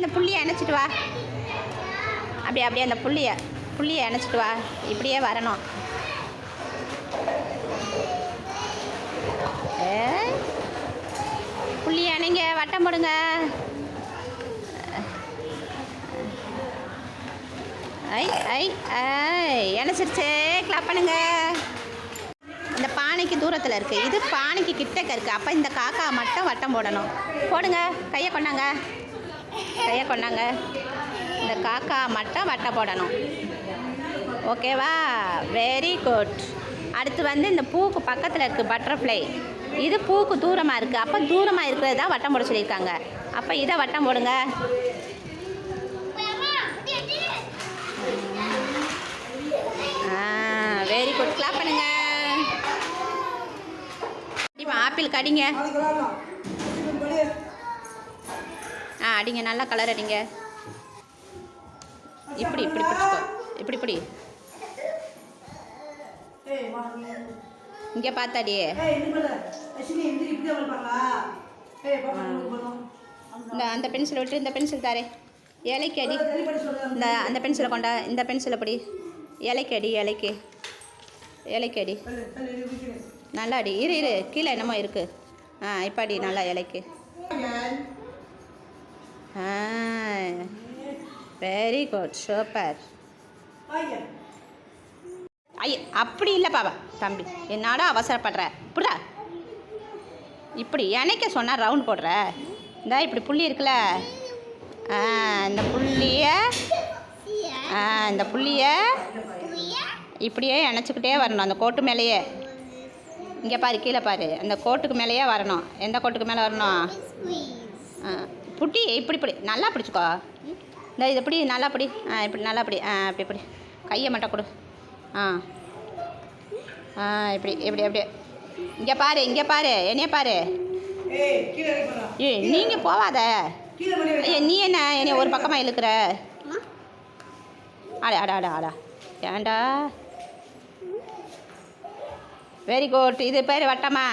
அந்த புள்ளியை அணைச்சிட்டு வா. அப்படியே அந்த புள்ளியை அணைச்சிட்டு வா. இப்படியே வரணும். புள்ளியை அணைங்க, வட்டம் போடுங்க. ஐ ஐ ஐ இணைச்சிருச்சு. கிளாப் பண்ணுங்க. இந்த பானைக்கு தூரத்தில் இருக்குது, இது பானைக்கு கிட்டக்க இருக்குது. அப்போ இந்த காக்கா மட்டும் வட்டம் போடணும். போடுங்க. கையை கொண்டாங்க. இந்த காக்கா மட்டும் வட்டம் போடணும். ஓகேவா? Very good. அடுத்து வந்து இந்த பூக்கு பக்கத்தில் இருக்குது பட்டர்ஃப்ளை. இது பூக்கு தூரமாக இருக்குது. அப்போ தூரமாக இருக்கிறது தான் வட்டம் போட சொல்லியிருக்காங்க. அப்போ இதை வட்டம் போடுங்க. Very good. கிளாப் பண்ணுங்க. இப்போ ஆப்பிள் கடிங்க. அடிங்க. நல்லா கலர் அடிங்க. இப்படி பிடிச்சிக்கோ. இப்படி இங்கே பார்த்தாடியே. இந்த அந்த பென்சிலை விட்டு இந்த பென்சில் தாரே. இலைக்கு அடி. அந்த பென்சிலை கொண்டா. இந்த பென்சிலை படி. இலைக்கு அடி. நல்லா அடி. இரு கீழே என்னமோ இருக்குது. இப்போ அடி நல்லா இலைக்கு. Very good. சூப்பர். ஐய அப்படி இல்லை பாப்பா தம்பி, என்னடா அவசரப்படுற? இப்படா இப்படி இணைக்க சொன்னால் ரவுண்ட் போடுற. இந்த இப்படி புள்ளி இருக்குல்ல, இந்த புள்ளியை இப்படியே இணைச்சிக்கிட்டே வரணும். அந்த கோட்டு மேலேயே. இங்கே பாரு, கீழே பாரு. அந்த கோட்டுக்கு மேலேயே வரணும். எந்த கோட்டுக்கு மேலே வரணும்? புட்டி இப்படி நல்லா பிடிச்சிக்கோ. இந்த இது இப்படி நல்லா பிடி. இப்படி நல்லா பிடி. இப்படி கையை மட்டும் கொடு. இப்படி அப்படியே. இங்கே பாரு என்னைய பாரு. நீங்கள் போவாத. நீ என்னைய ஒரு பக்கமாக இழுக்கிற. ஆடா ஏண்டா. Very good. இது பேர் வட்டமா?